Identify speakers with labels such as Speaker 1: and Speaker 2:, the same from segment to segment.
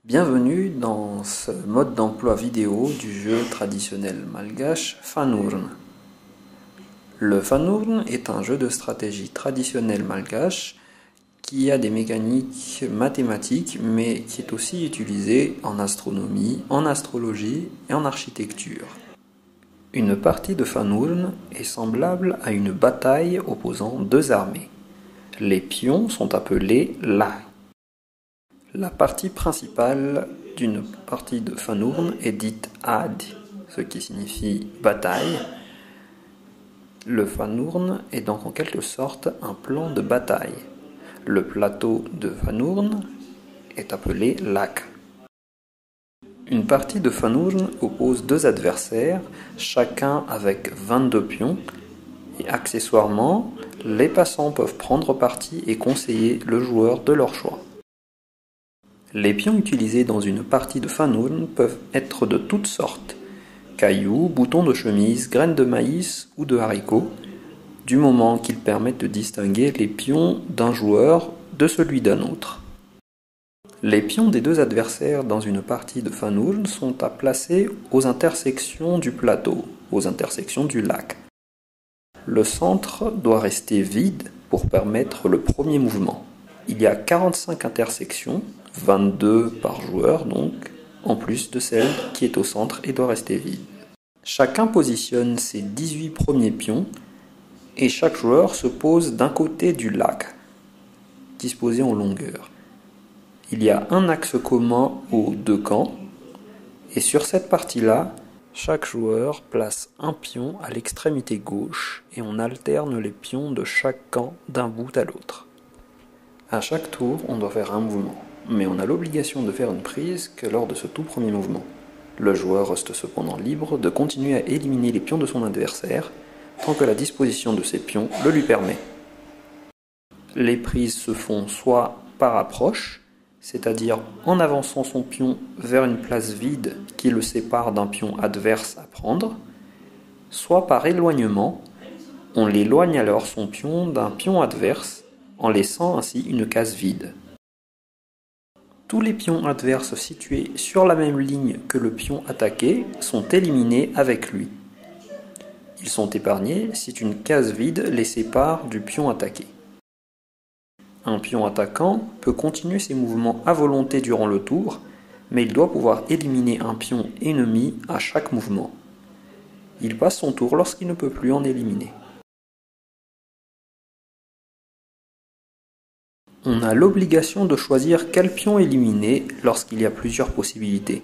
Speaker 1: Bienvenue dans ce mode d'emploi vidéo du jeu traditionnel malgache Fanurn. Le Fanurn est un jeu de stratégie traditionnel malgache qui a des mécaniques mathématiques mais qui est aussi utilisé en astronomie, en astrologie et en architecture. Une partie de Fanurn est semblable à une bataille opposant deux armées. Les pions sont appelés la. La partie principale d'une partie de Fanurn est dite Ad, ce qui signifie bataille. Le Fanurn est donc en quelque sorte un plan de bataille. Le plateau de Fanurn est appelé Lak. Une partie de Fanurn oppose deux adversaires, chacun avec 22 pions, et accessoirement, les passants peuvent prendre parti et conseiller le joueur de leur choix. Les pions utilisés dans une partie de Fanurn peuvent être de toutes sortes, cailloux, boutons de chemise, graines de maïs ou de haricots, du moment qu'ils permettent de distinguer les pions d'un joueur de celui d'un autre. Les pions des deux adversaires dans une partie de Fanurn sont à placer aux intersections du plateau, aux intersections du lac. Le centre doit rester vide pour permettre le premier mouvement. Il y a 45 intersections, 22 par joueur donc, en plus de celle qui est au centre et doit rester vide. Chacun positionne ses 18 premiers pions et chaque joueur se pose d'un côté du lac, disposé en longueur. Il y a un axe commun aux deux camps et sur cette partie-là, chaque joueur place un pion à l'extrémité gauche et on alterne les pions de chaque camp d'un bout à l'autre. À chaque tour, on doit faire un mouvement, mais on a l'obligation de faire une prise que lors de ce tout premier mouvement. Le joueur reste cependant libre de continuer à éliminer les pions de son adversaire, tant que la disposition de ses pions le lui permet. Les prises se font soit par approche, c'est-à-dire en avançant son pion vers une place vide qui le sépare d'un pion adverse à prendre, soit par éloignement, on l'éloigne alors son pion d'un pion adverse, en laissant ainsi une case vide. Tous les pions adverses situés sur la même ligne que le pion attaqué sont éliminés avec lui. Ils sont épargnés si une case vide les sépare du pion attaqué. Un pion attaquant peut continuer ses mouvements à volonté durant le tour, mais il doit pouvoir éliminer un pion ennemi à chaque mouvement. Il passe son tour lorsqu'il ne peut plus en éliminer. On a l'obligation de choisir quel pion éliminer lorsqu'il y a plusieurs possibilités.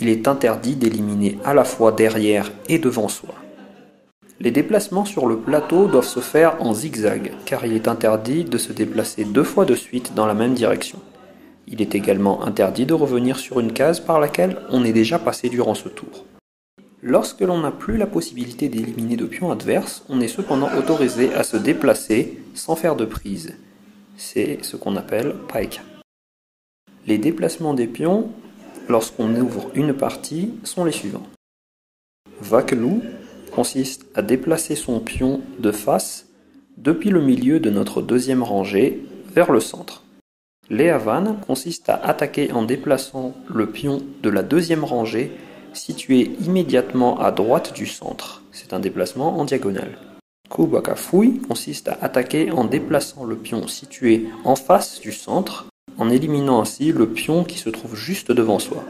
Speaker 1: Il est interdit d'éliminer à la fois derrière et devant soi. Les déplacements sur le plateau doivent se faire en zigzag, car il est interdit de se déplacer deux fois de suite dans la même direction. Il est également interdit de revenir sur une case par laquelle on est déjà passé durant ce tour. Lorsque l'on n'a plus la possibilité d'éliminer de pions adverses, on est cependant autorisé à se déplacer sans faire de prise. C'est ce qu'on appelle paika. Les déplacements des pions, lorsqu'on ouvre une partie, sont les suivants. Vakelu consiste à déplacer son pion de face depuis le milieu de notre deuxième rangée vers le centre. Leavan consiste à attaquer en déplaçant le pion de la deuxième rangée situé immédiatement à droite du centre. C'est un déplacement en diagonale. Kubakafui consiste à attaquer en déplaçant le pion situé en face du centre, en éliminant ainsi le pion qui se trouve juste devant soi.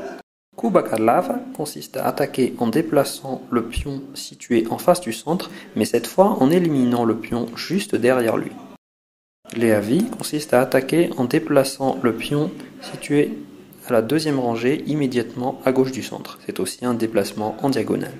Speaker 1: Kubakalava consiste à attaquer en déplaçant le pion situé en face du centre, mais cette fois en éliminant le pion juste derrière lui. Leavi consiste à attaquer en déplaçant le pion situé à la deuxième rangée immédiatement à gauche du centre. C'est aussi un déplacement en diagonale.